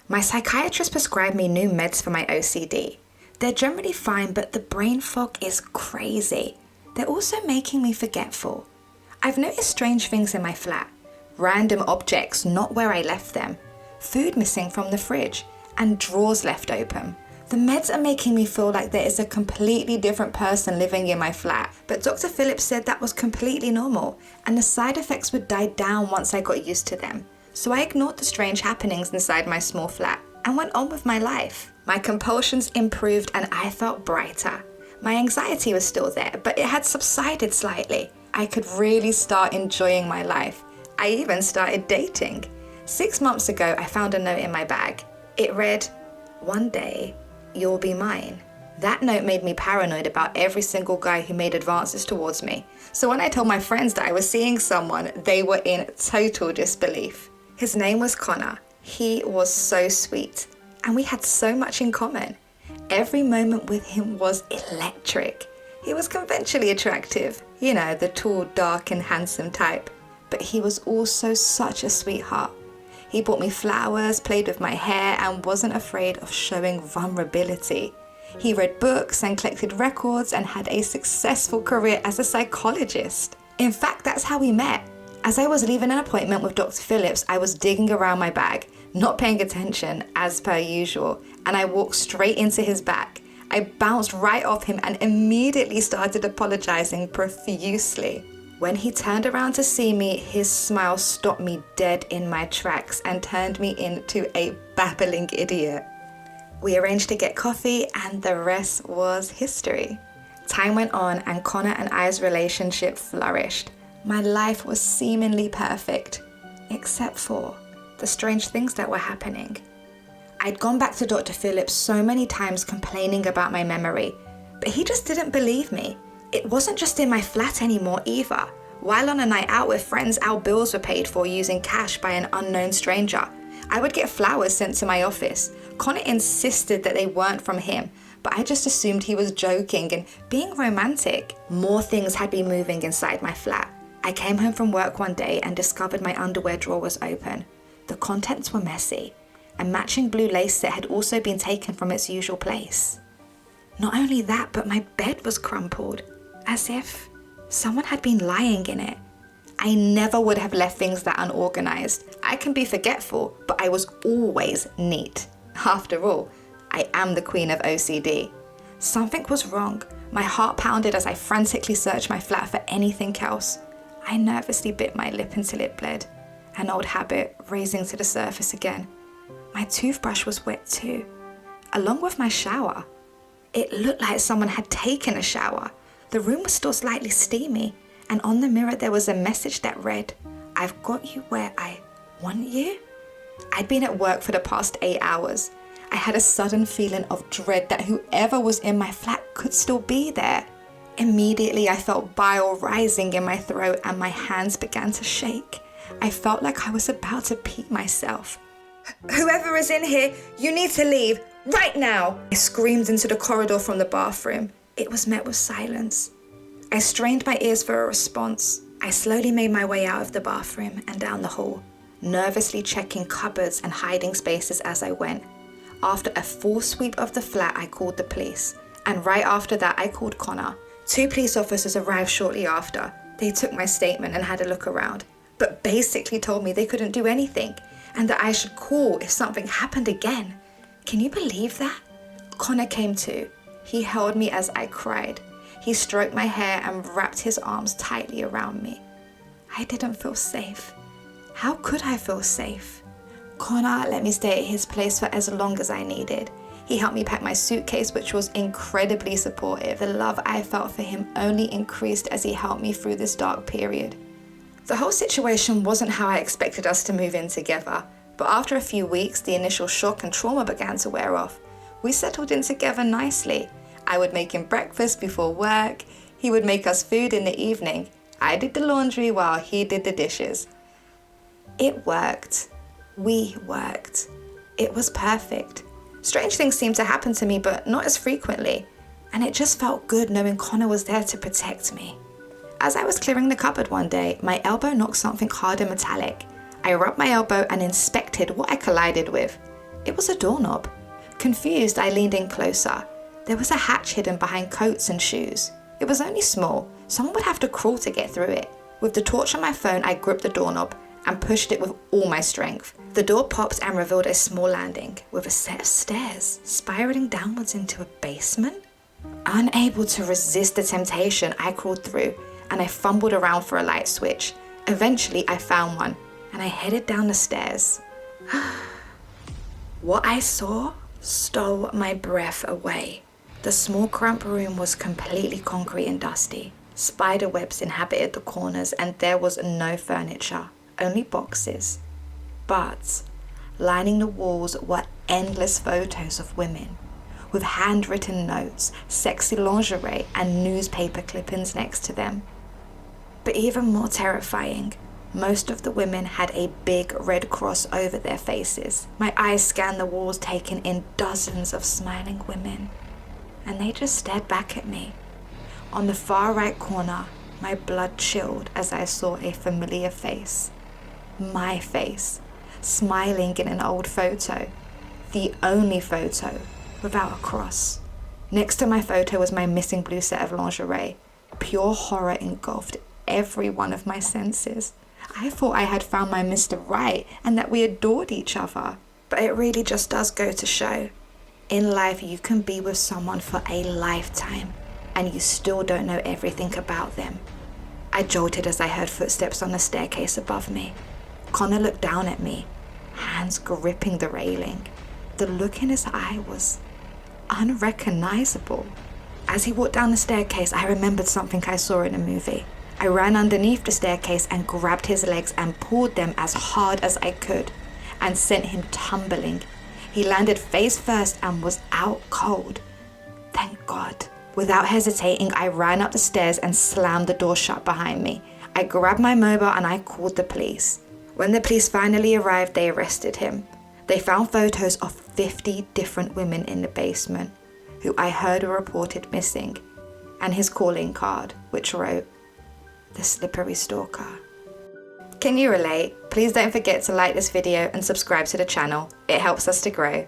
My psychiatrist prescribed me new meds for my OCD. They're generally fine, but the brain fog is crazy. They're also making me forgetful. I've noticed strange things in my flat. Random objects not where I left them. Food missing from the fridge. And drawers left open. The meds are making me feel like there is a completely different person living in my flat. But Dr. Phillips said that was completely normal. And the side effects would die down once I got used to them. So I ignored the strange happenings inside my small flat and went on with my life. My compulsions improved and I felt brighter. My anxiety was still there, but it had subsided slightly. I could really start enjoying my life. I even started dating. 6 months ago, I found a note in my bag. It read, "One day, you'll be mine." That note made me paranoid about every single guy who made advances towards me. So when I told my friends that I was seeing someone, they were in total disbelief. His name was Connor. He was so sweet, and we had so much in common. Every moment with him was electric. He was conventionally attractive, you know, the tall, dark and handsome type. But he was also such a sweetheart. He bought me flowers, played with my hair, and wasn't afraid of showing vulnerability. He read books and collected records and had a successful career as a psychologist. In fact, that's how we met. As I was leaving an appointment with Dr. Phillips, I was digging around my bag, not paying attention as per usual, and I walked straight into his back. I bounced right off him and immediately started apologizing profusely. When he turned around to see me, his smile stopped me dead in my tracks and turned me into a babbling idiot. We arranged to get coffee and the rest was history. Time went on and Connor and I's relationship flourished. My life was seemingly perfect, except for the strange things that were happening. I'd gone back to Dr. Phillips so many times complaining about my memory, but he just didn't believe me. It wasn't just in my flat anymore either. While on a night out with friends, our bills were paid for using cash by an unknown stranger. I would get flowers sent to my office. Connor insisted that they weren't from him, but I just assumed he was joking and being romantic. More things had been moving inside my flat. I came home from work one day and discovered my underwear drawer was open. The contents were messy. A matching blue lace set had also been taken from its usual place. Not only that, but my bed was crumpled, as if someone had been lying in it. I never would have left things that unorganized. I can be forgetful, but I was always neat. After all, I am the queen of OCD. Something was wrong. My heart pounded as I frantically searched my flat for anything else. I nervously bit my lip until it bled, an old habit raising to the surface again. My toothbrush was wet too, along with my shower. It looked like someone had taken a shower. The room was still slightly steamy, and on the mirror there was a message that read, "I've got you where I want you." I'd been at work for the past 8 hours. I had a sudden feeling of dread that whoever was in my flat could still be there. Immediately I felt bile rising in my throat and my hands began to shake. I felt like I was about to pee myself. "Whoever is in here, you need to leave, right now!" I screamed into the corridor from the bathroom. It was met with silence. I strained my ears for a response. I slowly made my way out of the bathroom and down the hall, nervously checking cupboards and hiding spaces as I went. After a full sweep of the flat, I called the police. And right after that, I called Connor. 2 police officers arrived shortly after. They took my statement and had a look around, but basically told me they couldn't do anything and that I should call if something happened again. Can you believe that? Connor came too. He held me as I cried. He stroked my hair and wrapped his arms tightly around me. I didn't feel safe. How could I feel safe? Connor let me stay at his place for as long as I needed. He helped me pack my suitcase, which was incredibly supportive. The love I felt for him only increased as he helped me through this dark period. The whole situation wasn't how I expected us to move in together, but after a few weeks, the initial shock and trauma began to wear off. We settled in together nicely. I would make him breakfast before work. He would make us food in the evening. I did the laundry while he did the dishes. It worked. We worked. It was perfect. Strange things seemed to happen to me, but not as frequently. And it just felt good knowing Connor was there to protect me. As I was clearing the cupboard one day, my elbow knocked something hard and metallic. I rubbed my elbow and inspected what I collided with. It was a doorknob. Confused, I leaned in closer. There was a hatch hidden behind coats and shoes. It was only small. Someone would have to crawl to get through it. With the torch on my phone, I gripped the doorknob and pushed it with all my strength. The door popped and revealed a small landing with a set of stairs spiraling downwards into a basement. Unable to resist the temptation, I crawled through and I fumbled around for a light switch. Eventually, I found one and I headed down the stairs. What I saw stole my breath away. The small cramped room was completely concrete and dusty. Spider webs inhabited the corners and there was no furniture, only boxes. But lining the walls were endless photos of women with handwritten notes, sexy lingerie and newspaper clippings next to them. But even more terrifying, most of the women had a big red cross over their faces. My eyes scanned the walls, taking in dozens of smiling women, and they just stared back at me. On the far right corner, my blood chilled as I saw a familiar face. My face, smiling in an old photo, the only photo without a cross. Next to my photo was my missing blue set of lingerie. Pure horror engulfed every one of my senses. I thought I had found my Mr. Right and that we adored each other. But it really just does go to show. In life, you can be with someone for a lifetime and you still don't know everything about them. I jolted as I heard footsteps on the staircase above me. Connor looked down at me, hands gripping the railing. The look in his eye was unrecognizable. As he walked down the staircase, I remembered something I saw in a movie. I ran underneath the staircase and grabbed his legs and pulled them as hard as I could and sent him tumbling. He landed face first and was out cold. Thank God. Without hesitating, I ran up the stairs and slammed the door shut behind me. I grabbed my mobile and I called the police. When the police finally arrived, they arrested him. They found photos of 50 different women in the basement who I heard were reported missing, and his calling card, which wrote, "The Slippery Stalker." Can you relate? Please don't forget to like this video and subscribe to the channel. It helps us to grow.